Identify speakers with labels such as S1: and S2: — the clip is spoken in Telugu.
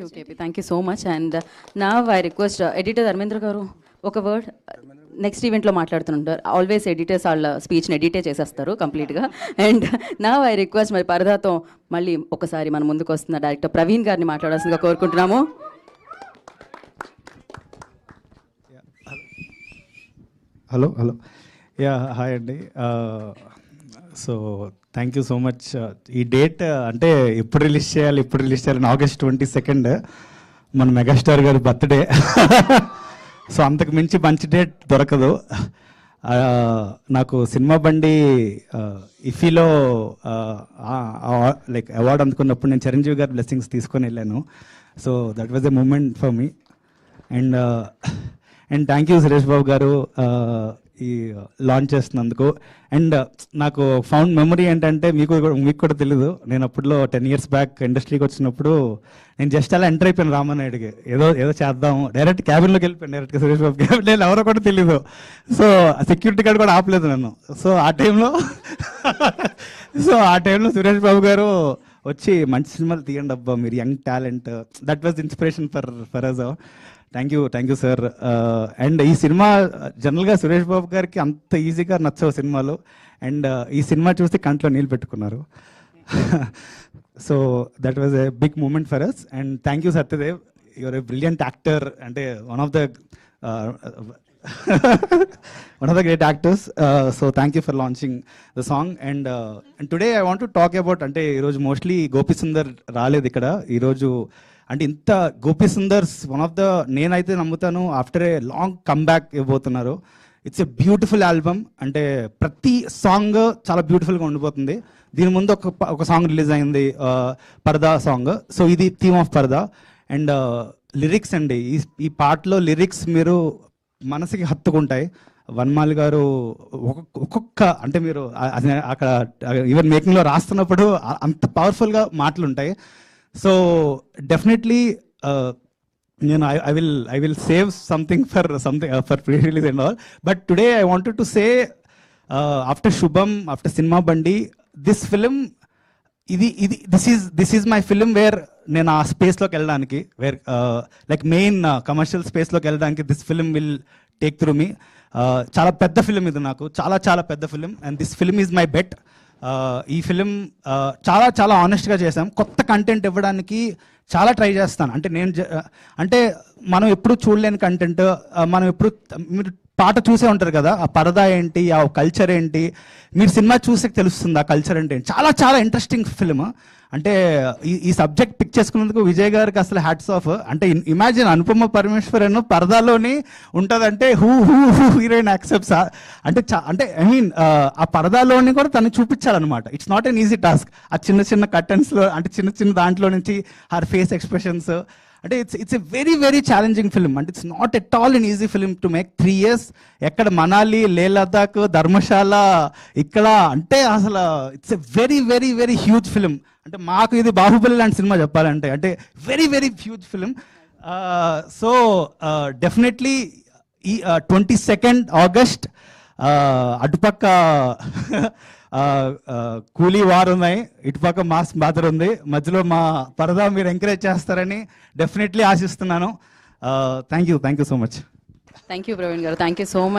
S1: Okay, thank you so much. And now I request editor Dharmendra garu ఒక వర్డ్ నెక్స్ట్ ఈవెంట్లో మాట్లాడుతుంటారు. ఆల్వేస్ ఎడిటర్స్ వాళ్ళ స్పీచ్ని ఎడిటే చేసేస్తారు కంప్లీట్గా. అండ్ నా ఐ రిక్వెస్ట్ మరి పరదాతో మళ్ళీ ఒకసారి మన ముందుకు వస్తున్న డైరెక్టర్ ప్రవీణ్ గారిని మాట్లాడాల్సిందిగా కోరుకుంటున్నాము.
S2: హలో హలో యా హాయ్ అండి. So thank you so much. ఈ డేట్ అంటే ఎప్పుడు రిలీజ్ చేయాలని August 22 మన మెగాస్టార్ గారి బర్త్డే. సో అంతకు మించి మంచి డేట్ దొరకదు. నాకు సినిమా బండి ఇఫీలో లైక్ అవార్డు అందుకున్నప్పుడు నేను చిరంజీవి గారి బ్లెస్సింగ్స్ తీసుకొని వెళ్ళాను. So that was a moment for me. And thank you Suresh Babu గారు ఈ లాంచ్ చేస్తున్నందుకు. అండ్ నాకు ఫౌండ్ మెమరీ ఏంటంటే మీకు కూడా తెలీదు, నేను అప్పుడులో 10 years బ్యాక్ ఇండస్ట్రీకి వచ్చినప్పుడు నేను జస్ట్ అలా ఎంటర్ అయిపోయాను రామనాయుడికి, ఏదో చేద్దాం, డైరెక్ట్ క్యాబిన్లోకి వెళ్ళిపోయాను, డైరెక్ట్గా సురేష్ బాబు క్యాబిన్ ఎవరో కూడా తెలీదు. సో సెక్యూరిటీ గార్డ్ కూడా ఆపలేదు నన్ను. సో ఆ టైంలో సురేష్ బాబు గారు వచ్చి మంచి సినిమాలు తీయండి అబ్బా, మీరు young talent, that was inspiration for us. Thank you sir. And ఈ సినిమా జనరల్గా సురేష్ బాబు గారికి అంత ఈజీగా నచ్చవు సినిమాలు. అండ్ ఈ సినిమా చూసి కంట్లో నీళ్ళు పెట్టుకున్నారు. So that was a big moment for us. And thank you Satyadev, your a brilliant actor, అంటే one of the great actors. So thank you for launching the song. And today I want to talk about, అంటే ఈరోజు మోస్ట్లీ గోపి సుందర్ రాలేదు ఇక్కడ ఈరోజు. అంటే ఇంత Gopi Sundar's one of the, నేనైతే నమ్ముతాను ఆఫ్టర్ ఏ లాంగ్ కమ్బ్యాక్ ఇవ్వబోతున్నారు. It's a beautiful album. అంటే ప్రతి సాంగ్ చాలా బ్యూటిఫుల్గా ఉండిపోతుంది. దీని ముందు ఒక సాంగ్ రిలీజ్ అయింది, పరదా సాంగ్. సో ఇది థీమ్ ఆఫ్ పరదా. అండ్ లిరిక్స్ అండి, ఈ పాటలో లిరిక్స్ మీరు మనసుకి హత్తుకుంటాయి. వన్మాల్ గారు ఒక్కొక్క, అంటే మీరు అక్కడ ఈవెన్ మేకింగ్లో రాస్తున్నప్పుడు అంత పవర్ఫుల్గా మాటలు ఉంటాయి. సో డెఫినెట్లీ నేను I will save something for pre release and all. But today I wanted to say, after Shubham, after Cinema Bandi, this film this is my film where నేను ఆ స్పేస్లోకి వెళ్ళడానికి, వేర్ లైక్ మెయిన్ కమర్షియల్ స్పేస్లోకి వెళ్ళడానికి this film will take through me. చాలా పెద్ద ఫిలిం ఇది, నాకు చాలా పెద్ద film. And this film is my bet. ఈ ఫిలిం చాలా ఆనెస్ట్గా చేసాం. కొత్త కంటెంట్ ఇవ్వడానికి చాలా ట్రై చేస్తాను. అంటే మనం ఎప్పుడు చూడలేని కంటెంట్, మనం ఎప్పుడు, మీరు పాట చూసే ఉంటారు కదా, ఆ పరదా ఏంటి, ఆ కల్చర్ ఏంటి, మీరు సినిమా చూసే తెలుస్తుంది ఆ కల్చర్ అంటే. చాలా ఇంట్రెస్టింగ్ ఫిలిం. అంటే ఈ సబ్జెక్ట్ పిక్ చేసుకున్నందుకు విజయ్ గారికి అసలు హ్యాట్స్ ఆఫ్. అంటే ఇమాజిన్ అనుపమ పరమేశ్వరన్ పరదాలోని ఉంటుందంటే హూ హీరోయిన్ యాక్సెప్ట్స్. అంటే ఐ మీన్ ఆ పరదాలోని కూడా తను చూపించాలన్నమాట. It's not an easy task. ఆ చిన్న కర్టన్స్లో, అంటే చిన్న దాంట్లో నుంచి హర్ ఫేస్ ఎక్స్ప్రెషన్స్, అంటే it's a very challenging film. అంటే it's not at all an easy film to make. 3 years ఎక్కడ మనాలి, లేహ్ లదాఖ్, ధర్మశాల, ఇక్కడ, అంటే అసలు it's a very huge film. అంటే మాకు ఇది బాహుబలి లాంటి సినిమా చెప్పాలంటే, అంటే very huge film. So definitely ఈ 22 August అటుపక్క కూలీ వార్ ఉన్నాయి, ఇటుపక్క మాస్ బాదర్ ఉంది, మధ్యలో మా పరదా మీరు ఎంకరేజ్ చేస్తారని డెఫినెట్లీ ఆశిస్తున్నాను. Thank you so much.
S1: Thank you Praveen గారు, థ్యాంక్ యూ సో మచ్.